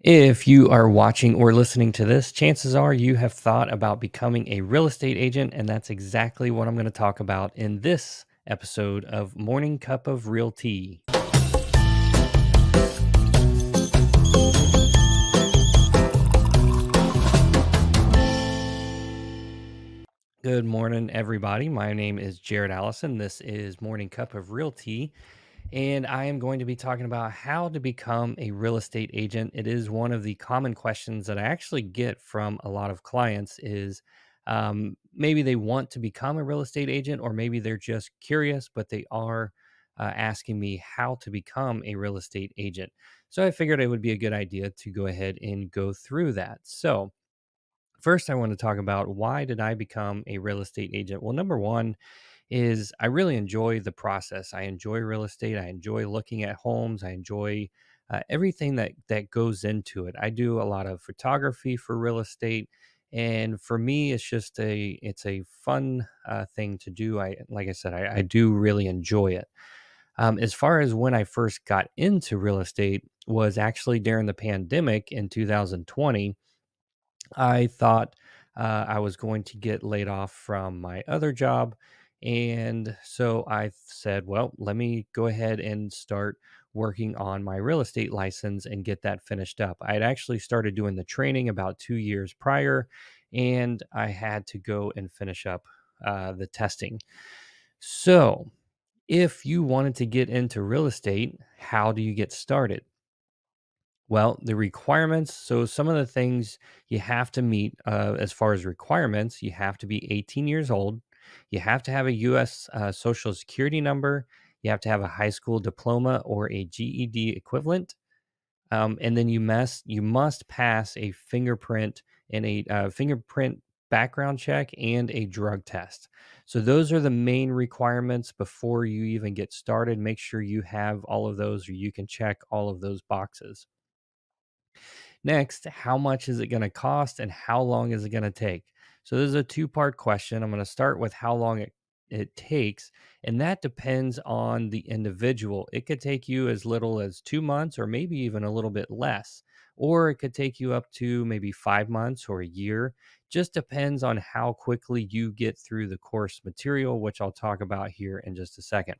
If you are watching or listening to this, chances are you have thought about becoming a real estate agent, and that's exactly what I'm going to talk about in this episode of Morning Cup of Real Tea. Good morning, everybody. My name is Jared Allison. This is Morning Cup of Real Tea, and I am going to be talking about how to become a real estate agent. It is one of the common questions that I actually get from a lot of clients is maybe they want to become a real estate agent, or maybe they're just curious, but they are asking me how to become a real estate agent. So I figured it would be a good idea to go ahead and go through that. So first, I want to talk about why did I become a real estate agent? Well, number one is I really enjoy the process. I enjoy real estate. I enjoy looking at homes. I enjoy everything that goes into it. I do a lot of photography for real estate, and for me, it's a fun thing to do. Like I said, I do really enjoy it. As far as when I first got into real estate was actually during the pandemic in 2020. I thought I was going to get laid off from my other job. And so I said, well, let me go ahead and start working on my real estate license and get that finished up. I had actually started doing the training about 2 years prior, and I had to go and finish up the testing. So, if you wanted to get into real estate, how do you get started? Well, the requirements. So, some of the things you have to meet as far as requirements, you have to be 18 years old. You have to have a U.S. Social Security number. You have to have a high school diploma or a GED equivalent. And then you must pass a fingerprint and a fingerprint background check and a drug test. So those are the main requirements before you even get started. Make sure you have all of those, or you can check all of those boxes. Next, how much is it going to cost and how long is it going to take? So this is a two-part question. I'm going to start with how long it takes, and that depends on the individual. It could take you as little as 2 months or maybe even a little bit less, or it could take you up to maybe 5 months or a year. Just depends on how quickly you get through the course material, which I'll talk about here in just a second.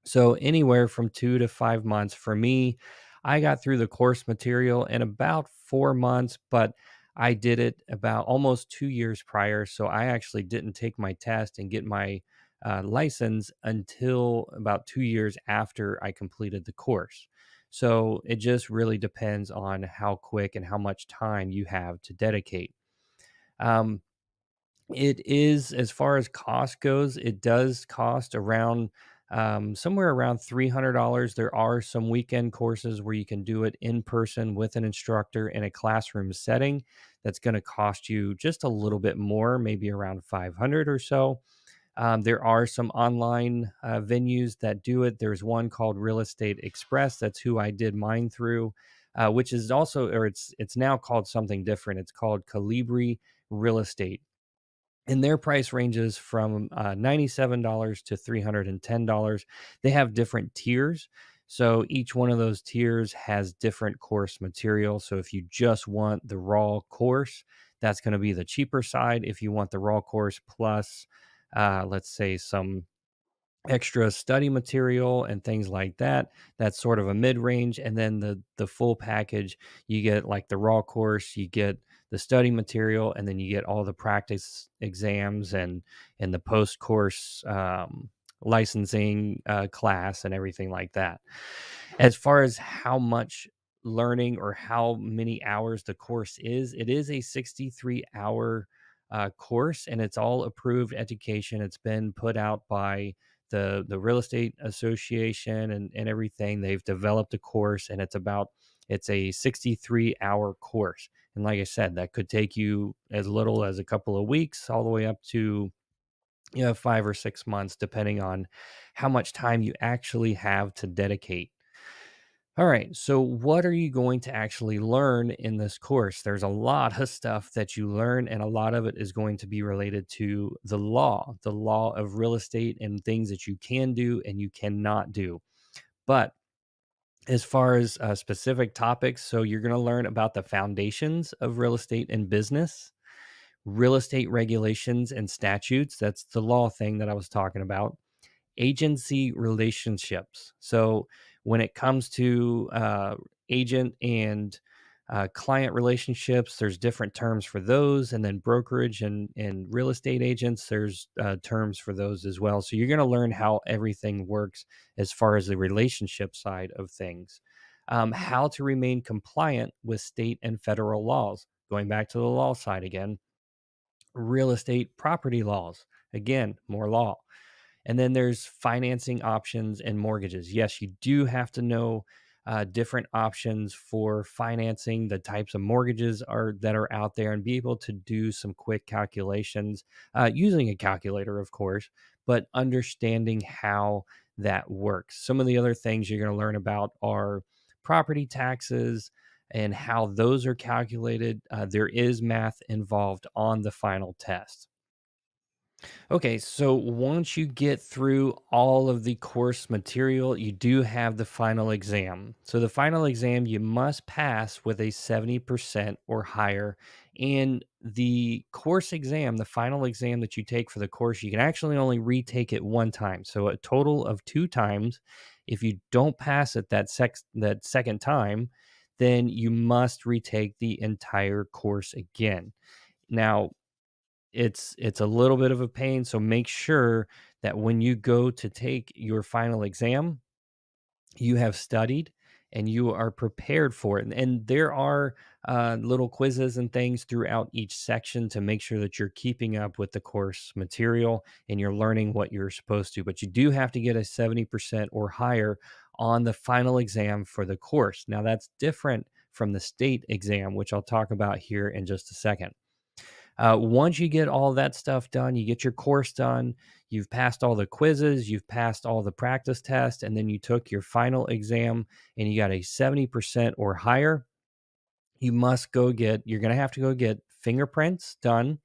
So anywhere from 2 to 5 months for me. I got through the course material in about 4 months, but I did it about almost 2 years prior. So I actually didn't take my test and get my license until about 2 years after I completed the course. So it just really depends on how quick and how much time you have to dedicate. Um, it is, as far as cost goes, it does cost around somewhere around $300. There are some weekend courses where you can do it in person with an instructor in a classroom setting. That's going to cost you just a little bit more, maybe around 500 or so. There are some online venues that do it. There's one called Real Estate Express. That's who I did mine through, which is also, or it's now called something different. It's called Calibri Real Estate, and their price ranges from $97 to $310. They have different tiers. So each one of those tiers has different course material. So if you just want the raw course, that's going to be the cheaper side. If you want the raw course plus, let's say, some extra study material and things like that, that's sort of a mid-range. And then the full package, you get like the raw course, you get the study material, and then you get all the practice exams and the post course licensing class and everything like that. As far as how much learning or how many hours the course is, it is a 63-hour course, and it's all approved education. It's been put out by the real estate association and everything. They've developed a course, and it's a 63-hour course. And like I said, that could take you as little as a couple of weeks all the way up to 5 or 6 months, depending on how much time you actually have to dedicate. All right. So, what are you going to actually learn in this course? There's a lot of stuff that you learn, and a lot of it is going to be related to the law of real estate, and things that you can do and you cannot do. But As far as specific topics, so you're going to learn about the foundations of real estate and business, real estate regulations and statutes. That's the law thing that I was talking about. Agency relationships. So when it comes to agent and client relationships, there's different terms for those, and then brokerage and real estate agents, there's terms for those as well. So you're going to learn how everything works as far as the relationship side of things. How to remain compliant with state and federal laws. Going back to the law side again, real estate property laws. Again, more law. And then there's financing options and mortgages. Yes, you do have to know different options for financing, the types of mortgages are that are out there, and be able to do some quick calculations using a calculator, of course, but understanding how that works. Some of the other things you're going to learn about are property taxes and how those are calculated. There is math involved on the final test. Okay, so once you get through all of the course material, you do have the final exam. So the final exam you must pass with a 70% or higher. And the course exam, the final exam that you take for the course, you can actually only retake it one time. So a total of two times. If you don't pass it that second time, then you must retake the entire course again. Now, it's a little bit of a pain, so make sure that when you go to take your final exam, you have studied and you are prepared for it. And there are little quizzes and things throughout each section to make sure that you're keeping up with the course material and you're learning what you're supposed to. But you do have to get a 70% or higher on the final exam for the course. Now, that's different from the state exam, which I'll talk about here in just a second. Once you get all that stuff done, you get your course done, you've passed all the quizzes, you've passed all the practice tests, and then you took your final exam and you got a 70% or higher, you're going to have to go get fingerprints done,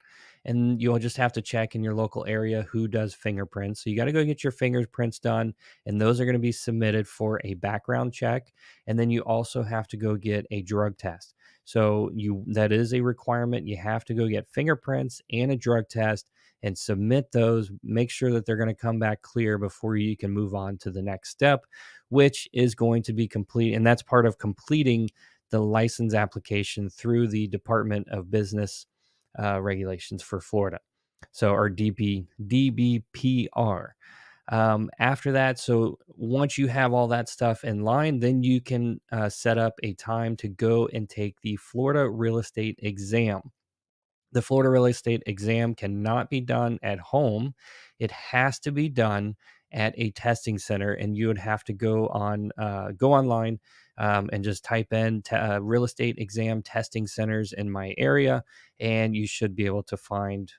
and you'll just have to check in your local area who does fingerprints. So you got to go get your fingerprints done, and those are going to be submitted for a background check. And then you also have to go get a drug test. So you that is a requirement. You have to go get fingerprints and a drug test and submit those. Make sure that they're going to come back clear before you can move on to the next step, which is going to be complete. And that's part of completing the license application through the Department of Business Regulations for Florida. So, or DBPR. After that, so once you have all that stuff in line, then you can set up a time to go and take the Florida real estate exam. The Florida real estate exam cannot be done at home. It has to be done at a testing center, and you would have to go online and just type in real estate exam testing centers in my area, and you should be able to find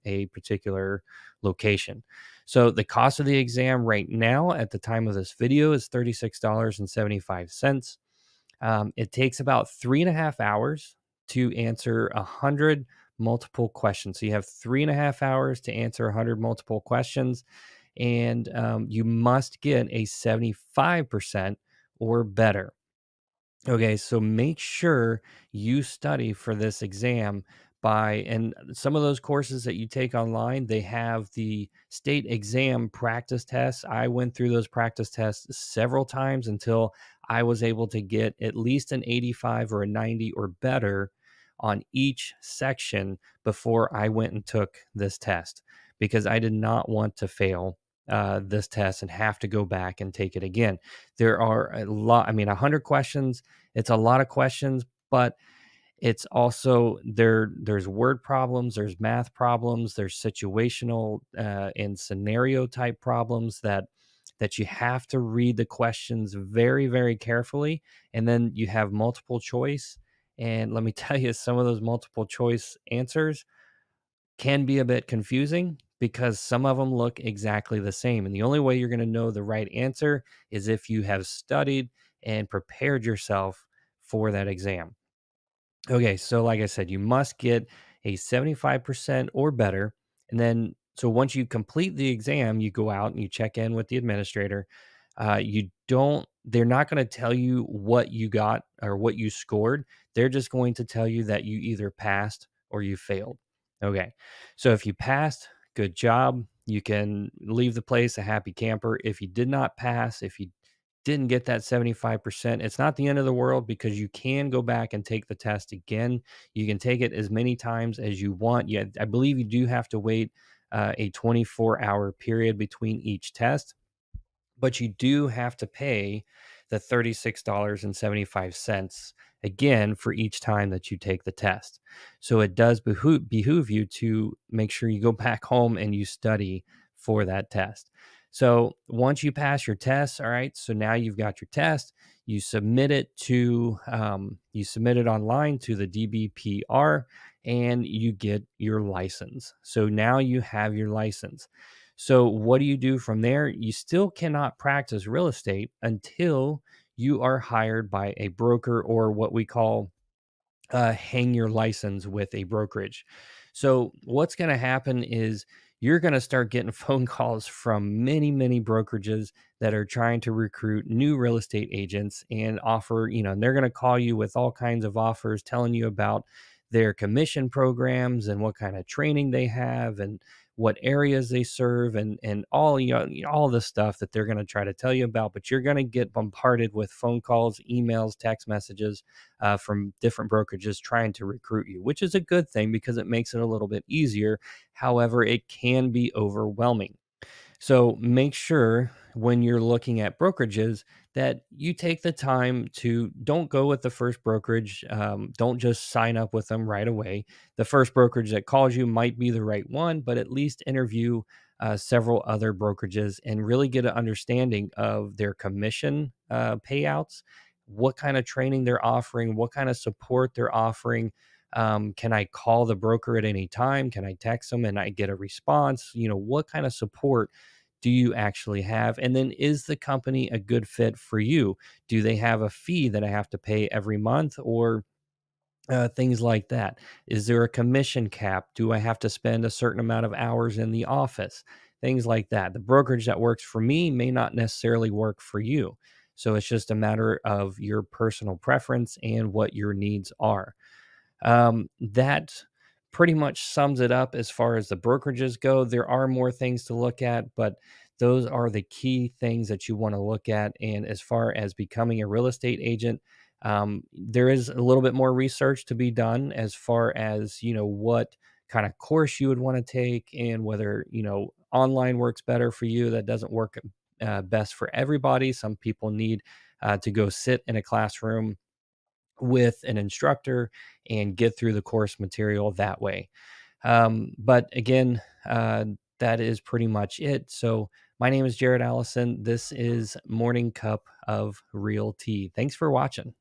a particular location. So the cost of the exam right now, at the time of this video, is $36.75. It takes about 3.5 hours to answer 100 multiple questions. So you have 3.5 hours to answer 100 multiple questions, and you must get a 75% or better. Okay, so make sure you study for this exam and some of those courses that you take online, they have the state exam practice tests. I went through those practice tests several times until I was able to get at least an 85 or a 90 or better on each section before I went and took this test, because I did not want to fail this test and have to go back and take it again. There are a lot, I mean, 100 questions, it's a lot of questions, but it's also there's word problems, there's math problems, there's situational and scenario type problems that you have to read the questions very, very carefully. And then you have multiple choice. And let me tell you, some of those multiple choice answers can be a bit confusing because some of them look exactly the same. And the only way you're going to know the right answer is if you have studied and prepared yourself for that exam. Okay, so like I said, you must get a 75% or better. And then, so once you complete the exam, you go out and you check in with the administrator. You don't they're not going to tell you what you got or what you scored. They're just going to tell you that you either passed or you failed. Okay. So if you passed, good job. You can leave the place a happy camper. If you did not pass, if you didn't get that 75%, it's not the end of the world because you can go back and take the test again. You can take it as many times as you want. Yeah, I believe you do have to wait a 24-hour period between each test, but you do have to pay the $36.75 again for each time that you take the test. So it does behoove you to make sure you go back home and you study for that test. So once you pass your test, all right, so now you've got your test, you submit it online to the DBPR, and you get your license. So now you have your license. So, what do you do from there? You still cannot practice real estate until you are hired by a broker, or what we call hang your license with a brokerage. So, what's going to happen is you're going to start getting phone calls from many, many brokerages that are trying to recruit new real estate agents and offer, and they're going to call you with all kinds of offers, telling you about their commission programs and what kind of training they have and what areas they serve, and all all the stuff that they're going to try to tell you about. But you're going to get bombarded with phone calls, emails, text messages from different brokerages trying to recruit you, which is a good thing because it makes it a little bit easier. However, it can be overwhelming. So make sure when you're looking at brokerages that you take the time to don't go with the first brokerage. Don't just sign up with them right away. The first brokerage that calls you might be the right one, but at least interview several other brokerages and really get an understanding of their commission payouts, what kind of training they're offering, what kind of support they're offering. Can I call the broker at any time? Can I text them and I get a response? What kind of support do you actually have? And then is the company a good fit for you? Do they have a fee that I have to pay every month, or things like that? Is there a commission cap? Do I have to spend a certain amount of hours in the office? Things like that. The brokerage that works for me may not necessarily work for you. So it's just a matter of your personal preference and what your needs are. That pretty much sums it up as far as the brokerages go. There are more things to look at, but those are the key things that you want to look at. And as far as becoming a real estate agent, there is a little bit more research to be done as far as, what kind of course you would want to take and whether, online works better for you. That doesn't work best for everybody. Some people need to go sit in a classroom with an instructor and get through the course material that way. But again, that is pretty much it. So, my name is Jared Allison. This is Morning Cup of Real Tea. Thanks for watching.